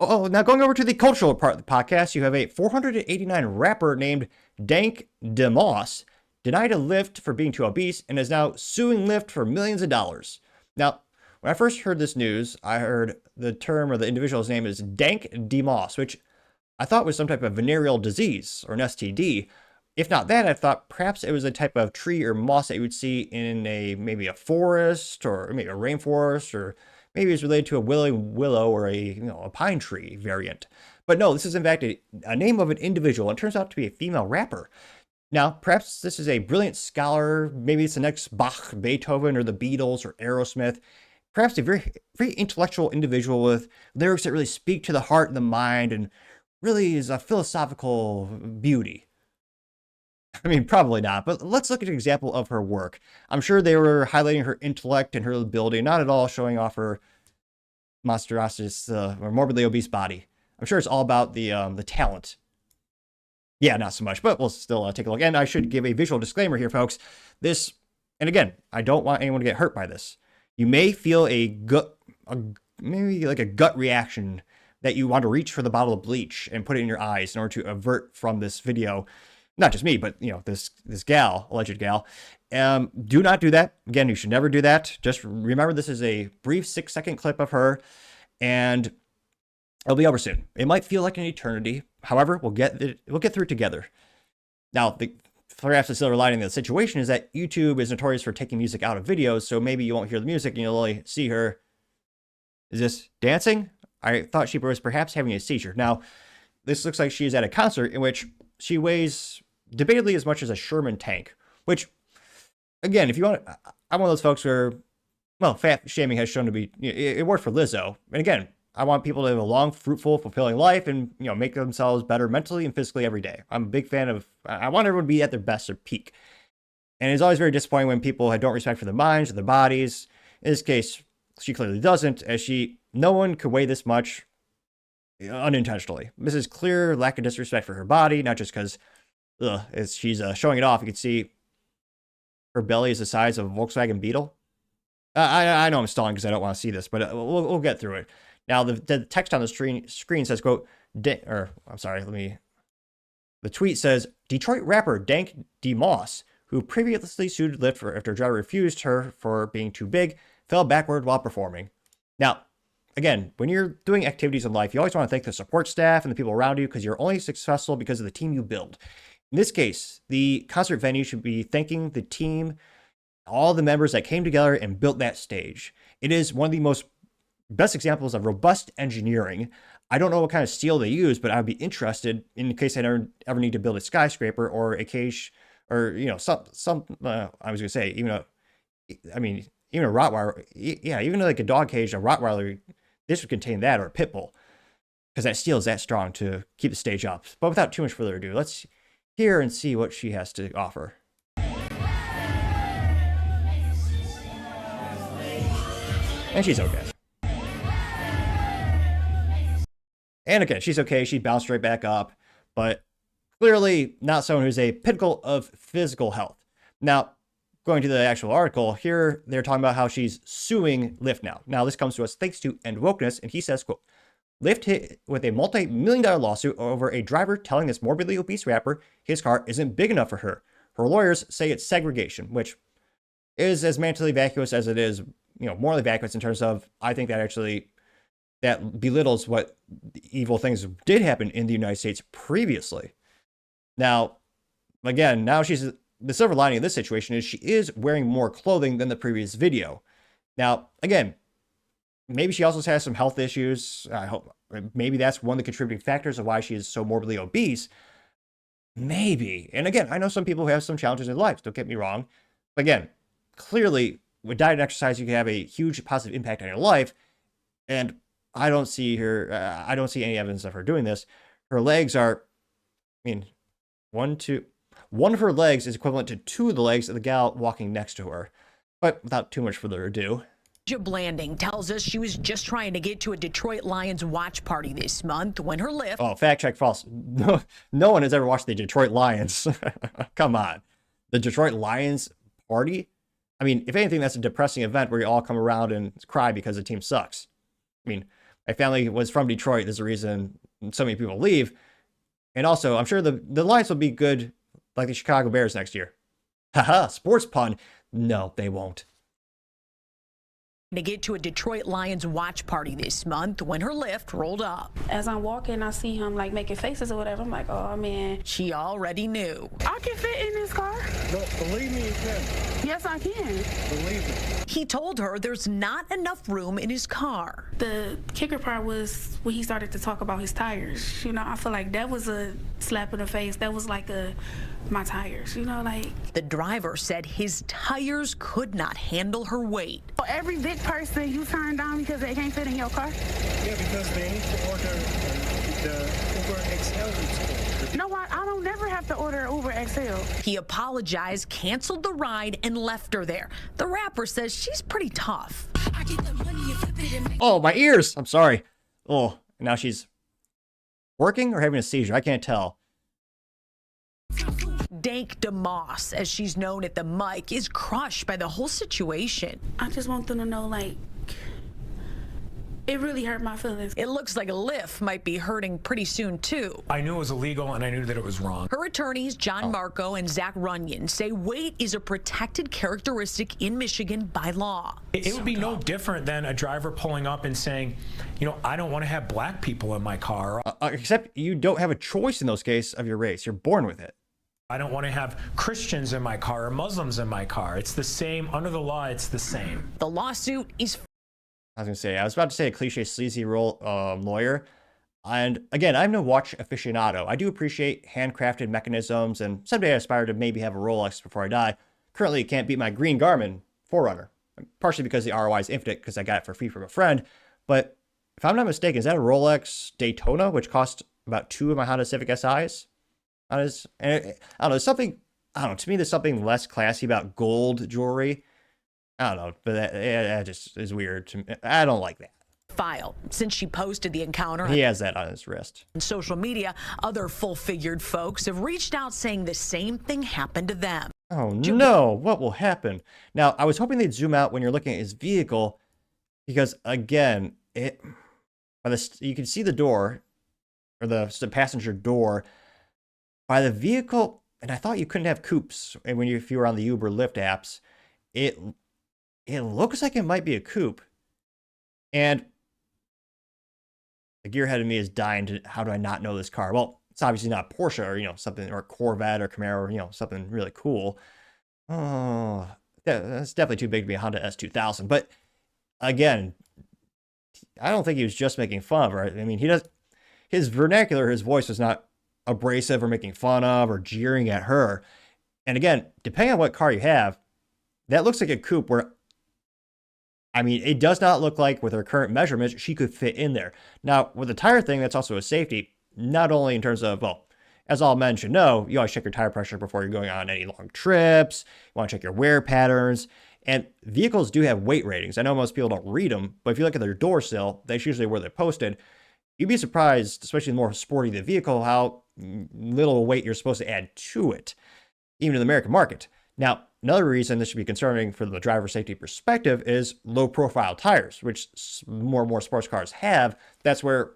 Oh, now going over to the cultural part of the podcast, you have a 489 rapper named Dank Demoss denied a Lyft for being too obese and is now suing Lyft for millions of dollars. Now, when I first heard this news, I heard the term or the individual's name is dank demoss, which I thought was some type of venereal disease or an STD. If not that, I thought perhaps it was a type of tree or moss that you would see in maybe a forest or maybe a rainforest, or maybe it's related to a willow or a pine tree variant. But no, this is in fact a name of an individual, and turns out to be a female rapper. Now, perhaps this is a brilliant scholar. Maybe it's the next Bach, Beethoven, or the Beatles, or Aerosmith. Perhaps a very, very intellectual individual with lyrics that really speak to the heart and the mind, and really is a philosophical beauty. I mean, probably not, but let's look at an example of her work. I'm sure they were highlighting her intellect and her ability, not at all showing off her monstrous or morbidly obese body. I'm sure it's all about the talent. Yeah, not so much, but we'll still take a look. And I should give a visual disclaimer here, folks. This, and again, I don't want anyone to get hurt by this. You may feel maybe like a gut reaction that you want to reach for the bottle of bleach and put it in your eyes in order to avert from this video. Not just me, but this gal, alleged gal. Do not do that. Again, you should never do that. Just remember, this is a brief 6-second clip of her, and it'll be over soon. It might feel like an eternity. However, we'll get through it together. Now, perhaps the silver lining of the situation is that YouTube is notorious for taking music out of videos, so maybe you won't hear the music and you'll only see her. Is this dancing? I thought she was perhaps having a seizure. Now, this looks like she's at a concert in which she weighs debatably as much as a Sherman tank, which, again, if you want, I'm one of those folks where, well, fat shaming has shown to be, it worked for Lizzo. And again, I want people to have a long, fruitful, fulfilling life and, make themselves better mentally and physically every day. I'm a big fan of, I want everyone to be at their best or peak. And it's always very disappointing when people don't respect for their minds or their bodies. In this case, she clearly doesn't, as no one could weigh this much unintentionally. This is clear lack of disrespect for her body, not just because she's showing it off. You can see her belly is the size of a Volkswagen Beetle. I know I'm stalling because I don't want to see this, but we'll get through it. Now, the text on the screen says, quote, the tweet says, Detroit rapper Dank DeMoss, who previously sued Lyft after a driver refused her for being too big, fell backward while performing. Now, again, when you're doing activities in life, you always want to thank the support staff and the people around you because you're only successful because of the team you build. In this case, the concert venue should be thanking the team, all the members that came together and built that stage. It is one of the best examples of robust engineering. I don't know what kind of steel they use, but I'd be interested in case I ever need to build a skyscraper or a cage, or I was gonna say even a Rottweiler, even like a dog cage, a Rottweiler, this would contain that, or a pit bull, because that steel is that strong to keep the stage up. But without too much further ado, let's hear and see what she has to offer. And she's okay. And again, she's okay. She bounced right back up, but clearly not someone who's a pinnacle of physical health. Now, going to the actual article here, they're talking about how she's suing Lyft now. Now, this comes to us thanks to End Wokeness, and he says, quote, Lyft hit with a multi-million-dollar lawsuit over a driver telling this morbidly obese rapper his car isn't big enough for her. Her lawyers say it's segregation, which is as mentally vacuous as it is, morally vacuous in terms of, I think that belittles what evil things did happen in the United States previously. Now, again, the silver lining of this situation is she is wearing more clothing than the previous video. Now, again, maybe she also has some health issues. I hope maybe that's one of the contributing factors of why she is so morbidly obese. Maybe. And again, I know some people who have some challenges in life, don't get me wrong. But again, clearly with diet and exercise, you can have a huge positive impact on your life. And I don't see any evidence of her doing this. Her legs are, one of her legs is equivalent to 2 of the legs of the gal walking next to her. But without too much further ado, Blanding tells us she was just trying to get to a Detroit Lions watch party this month when her Lyft. Oh, fact check false. No one has ever watched the Detroit Lions. Come on. The Detroit Lions party? If anything, that's a depressing event where you all come around and cry because the team sucks. My family was from Detroit. There's a reason so many people leave. And also, I'm sure the Lions will be good like the Chicago Bears next year. Haha, sports pun. No, they won't. To get to a Detroit Lions watch party this month when her Lyft rolled up. As I'm walking, I see him like making faces or whatever. I'm like, oh man. She already knew. I can fit in this car. No, believe me, you can. Yes, I can. Believe me. He told her there's not enough room in his car. The kicker part was when he started to talk about his tires. You know, I feel like that was a slap in the face. That was like my tires, you know, like. The driver said his tires could not handle her weight. Every big person you turn down because they can't fit in your car? Yeah, because they need to order the Uber XL instead. No, I don't never have to order Uber XL. He apologized, canceled the ride, and left her there. The rapper says she's pretty tough. Oh, my ears. I'm sorry. Oh, now she's working or having a seizure. I can't tell. Dank demoss, as she's known at the mic, is crushed by the whole situation. I just want them to know, like, it really hurt my feelings. It looks like a Lyft might be hurting pretty soon, too. I knew it was illegal, and I knew that it was wrong. Her attorneys, John Marco and Zach Runyon, say weight is a protected characteristic in Michigan by law. It would be no different than a driver pulling up and saying, you know, I don't want to have black people in my car. Except you don't have a choice in those cases of your race. You're born with it. I don't want to have Christians in my car or Muslims in my car. It's the same. Under the law, it's the same. The lawsuit is... I was about to say a cliche sleazy lawyer. And again, I'm no watch aficionado. I do appreciate handcrafted mechanisms, and someday I aspire to maybe have a Rolex before I die. Currently, it can't beat my green Garmin Forerunner, partially because the ROI is infinite because I got it for free from a friend. But if I'm not mistaken, is that a Rolex Daytona, which cost about 2 of my Honda Civic SIs? And I don't know, to me, there's something less classy about gold jewelry. I don't know, but that just is weird to me. I don't like that. File. Since she posted the encounter He has that on his wrist. on social media, other full-figured folks have reached out saying the same thing happened to them. Oh no, what will happen? Now, I was hoping they'd zoom out when you're looking at his vehicle, because again, you can see the door, or the passenger door, by the vehicle, and I thought you couldn't have coupes. And if you were on the Uber Lyft apps, it looks like it might be a coupe. And the gearhead in me is dying to, how do I not know this car? Well, it's obviously not Porsche or, something, or a Corvette or Camaro, or, something really cool. Oh, that's definitely too big to be a Honda S2000. But again, I don't think he was just making fun of her. I mean, his vernacular, his voice was not abrasive or making fun of or jeering at her. And again, depending on what car you have, that looks like a coupe where, I mean, it does not look like with her current measurements, she could fit in there. Now, with the tire thing, that's also a safety, not only in terms of, well, as all men should know, you always check your tire pressure before you're going on any long trips. You want to check your wear patterns. And vehicles do have weight ratings. I know most people don't read them, but if you look at their door sill, that's usually where they're posted. You'd be surprised, especially the more sporty the vehicle, how little weight you're supposed to add to it, even in the American market. Now, another reason this should be concerning from the driver safety perspective is low profile tires, which more and more sports cars have. That's where,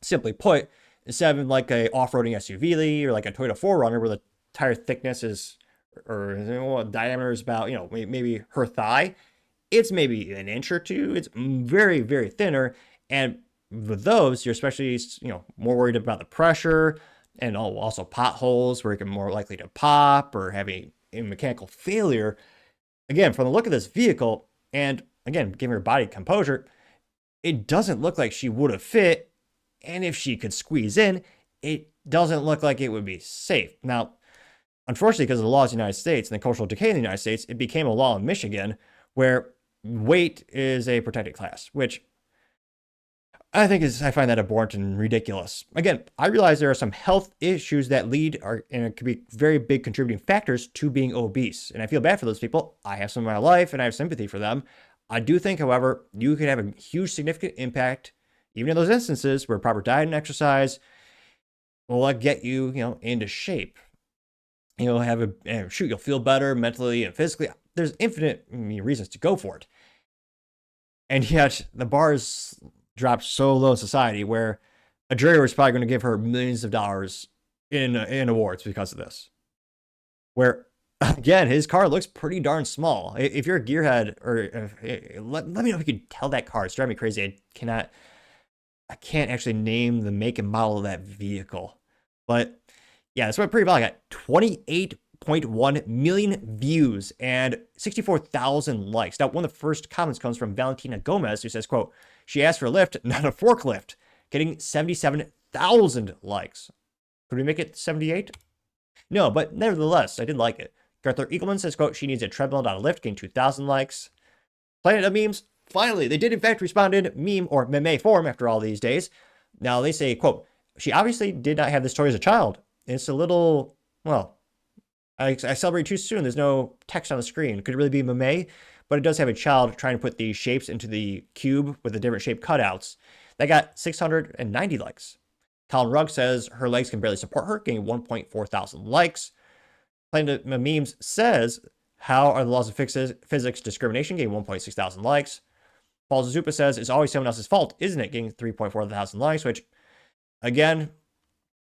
simply put, instead of like a off-roading SUV or like a Toyota 4Runner where the tire thickness is, or diameter is about, maybe her thigh, it's maybe an inch or two. It's very, very thinner. And with those, you're especially, more worried about the pressure and also potholes where it can more likely to pop or have a mechanical failure. Again, from the look of this vehicle, and again, giving her body composure, it doesn't look like she would have fit. And if she could squeeze in, it doesn't look like it would be safe. Now, unfortunately, because of the laws in the United States and the cultural decay in the United States, it became a law in Michigan where weight is a protected class, which I find that abhorrent and ridiculous. Again, I realize there are some health issues that and it could be very big contributing factors to being obese. And I feel bad for those people. I have some in my life and I have sympathy for them. I do think, however, you can have a huge significant impact, even in those instances where proper diet and exercise will get you, into shape. You'll feel better mentally and physically. There's infinite reasons to go for it. And yet the bar is dropped so low in society where a jury was probably going to give her millions of dollars in awards because of this. Where, again, his car looks pretty darn small. If you're a gearhead, or let me know if you can tell that car. It's driving me crazy. I can't actually name the make and model of that vehicle. But yeah, this went pretty well. I got 28.1 million views and 64,000 likes. Now, one of the first comments comes from Valentina Gomez, who says, quote, "She asked for a lift, not a forklift," getting 77,000 likes. Could we make it 78? No, but nevertheless, I did like it. Garther Eagleman says, quote, "She needs a treadmill, not a lift," getting 2,000 likes. Planet of Memes, finally, they did in fact respond in meme or meme form after all these days. Now they say, quote, "She obviously did not have this toy as a child. It's a little, well, I celebrate too soon. There's no text on the screen. Could it really be meme? But it does have a child trying to put the shapes into the cube with the different shape cutouts." That got 690 likes. Colin Rugg says her legs can barely support her, getting 1.4 thousand likes. Planet of Memes says, "How are the laws of physics discrimination?" getting 1.6 thousand likes. Paul Zupa says, "It's always someone else's fault, isn't it?" getting 3.4 thousand likes, which, again,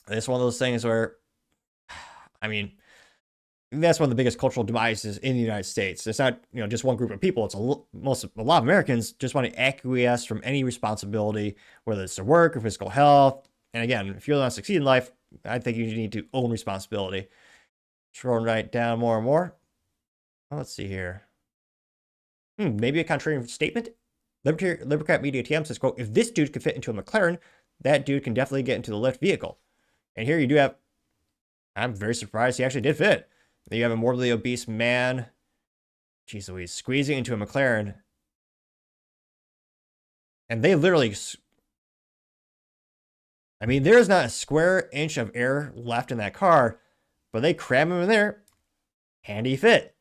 it's one of those things where, I mean, that's one of the biggest cultural demises in the United States. It's not, just one group of people. It's a lot of Americans just want to acquiesce from any responsibility, whether it's their work or physical health. And again, if you want to succeed in life, I think you need to own responsibility. Scrolling right down more and more. Well, let's see here. Maybe a contrarian statement. Libercat Media TM says, quote, "If this dude could fit into a McLaren, that dude can definitely get into the Lyft vehicle." And here you do have, I'm very surprised he actually did fit. You have a morbidly obese man, jeez Louise, squeezing into a McLaren. And they literally, I mean, there's not a square inch of air left in that car, but they cram him in there. Handy fit.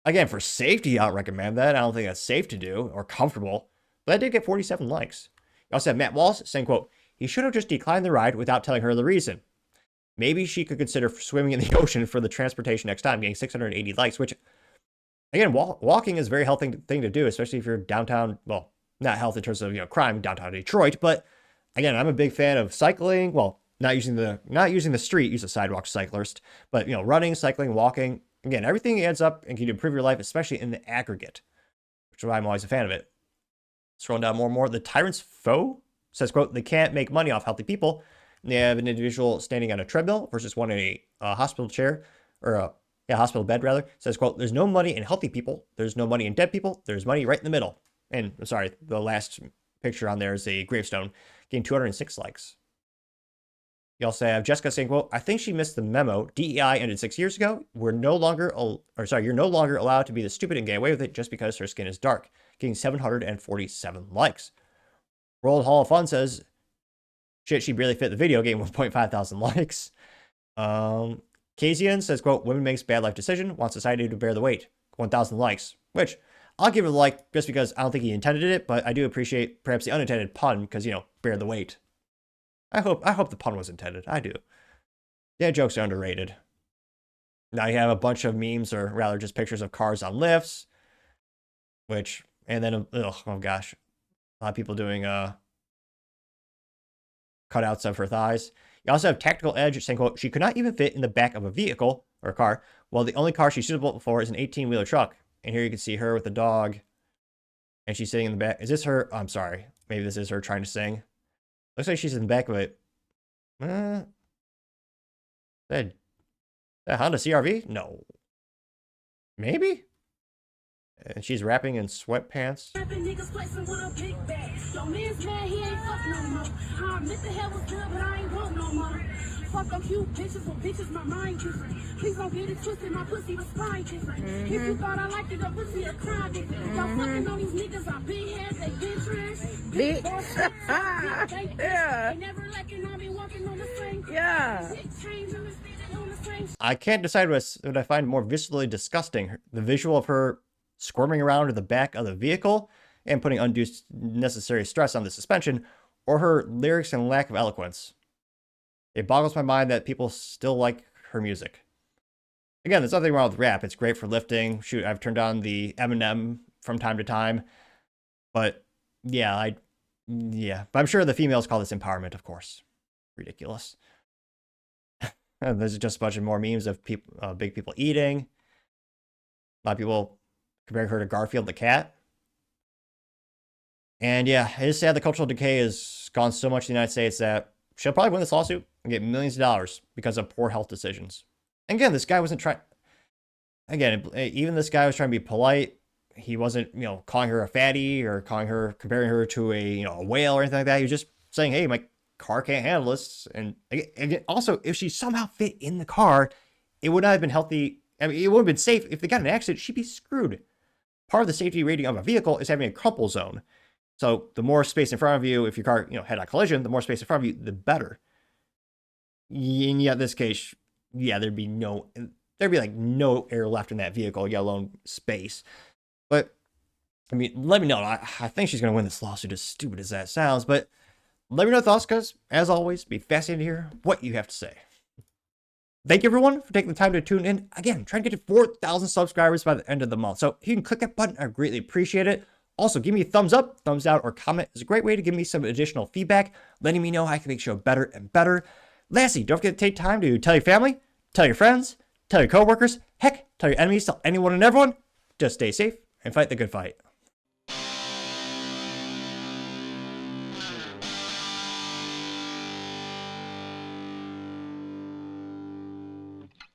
Again, for safety, I don't recommend that. I don't think that's safe to do or comfortable. But I did get 47 likes. You also have Matt Walsh saying, quote, "He should have just declined the ride without telling her the reason. Maybe she could consider swimming in the ocean for the transportation next time," getting 680 likes, which, again, walking is a very healthy thing to do, especially if you're downtown. Well, not health in terms of, crime downtown Detroit, but again, I'm a big fan of cycling. Well, not using the street, use a sidewalk cyclist, but, running, cycling, walking. Again, everything adds up and can improve your life, especially in the aggregate, which is why I'm always a fan of it. Scrolling down more and more, the Tyrant's Foe says, quote, "They can't make money off healthy people. They have an individual standing on a treadmill versus one in a hospital chair, or a hospital bed, rather." Says, quote, "There's no money in healthy people. There's no money in dead people. There's money right in the middle." And, I'm sorry, the last picture on there is a gravestone, getting 206 likes. You also have Jessica saying, quote, "I think she missed the memo. DEI ended 6 years ago. You're no longer allowed to be this stupid and get away with it just because her skin is dark," getting 747 likes. World Hall of Fun says, "Shit, she barely fit the video," getting 1.5 thousand likes. Kazian says, quote, "Women makes bad life decision, wants society to bear the weight," 1,000 likes, which I'll give it a like just because I don't think he intended it, but I do appreciate perhaps the unintended pun because, bear the weight. I hope the pun was intended. I do. Dad jokes are underrated. Now you have a bunch of memes, or rather just pictures of cars on lifts, and then, oh gosh, a lot of people doing cutouts of her thighs. You also have Tactical Edge saying, quote, "She could not even fit in the back of a vehicle or a car, while the only car she's suitable for is an 18-wheeler truck." And here you can see her with the dog, and she's sitting in the back. Is this her? Oh, I'm sorry. Maybe this is her trying to sing. Looks like she's in the back of it. That Honda CRV? No. Maybe? And she's rapping in sweatpants. Fuck them cute bitches, but bitches my mind different. Please don't get it twisted, my pussy was spine different. If you thought I liked it, the pussy a crime different. Y'all fucking on these niggas, I big heads, they been trans. Bitch. Yeah. They never lacking on me walking on the same. Yeah. I can't decide what I find more viscerally disgusting. The visual of her squirming around in the back of the vehicle and putting undue necessary stress on the suspension, or her lyrics and lack of eloquence. It boggles my mind that people still like her music. Again, there's nothing wrong with rap. It's great for lifting. Shoot, I've turned on the Eminem from time to time. But yeah, Yeah, but I'm sure the females call this empowerment, of course. Ridiculous. And there's just a bunch of more memes of people, big people eating. A lot of people comparing her to Garfield the cat. And yeah, it is sad the cultural decay has gone so much in the United States that she'll probably win this lawsuit and get millions of dollars because of poor health decisions. And again, this guy wasn't trying. Again, even this guy was trying to be polite. He wasn't, calling her a fatty or comparing her to a whale or anything like that. He was just saying, hey, my car can't handle this. And again, also, if she somehow fit in the car, it would not have been healthy. I mean, it would have been safe. If they got in an accident, she'd be screwed. Part of the safety rating of a vehicle is having a crumple zone. So the more space in front of you, if your car, had a collision, the more space in front of you, the better. And yet, in this case, yeah, there'd be like no air left in that vehicle, let alone space. But I mean, let me know. I think she's gonna win this lawsuit, as stupid as that sounds. But let me know your thoughts, because as always, be fascinated to hear what you have to say. Thank you, everyone, for taking the time to tune in. Again, trying to get to 4,000 subscribers by the end of the month. So if you can click that button, I greatly appreciate it. Also, give me a thumbs up, thumbs down, or comment. It's a great way to give me some additional feedback, letting me know how I can make the show better and better. Lastly, don't forget to take time to tell your family, tell your friends, tell your coworkers, heck, tell your enemies, tell anyone and everyone. Just stay safe and fight the good fight.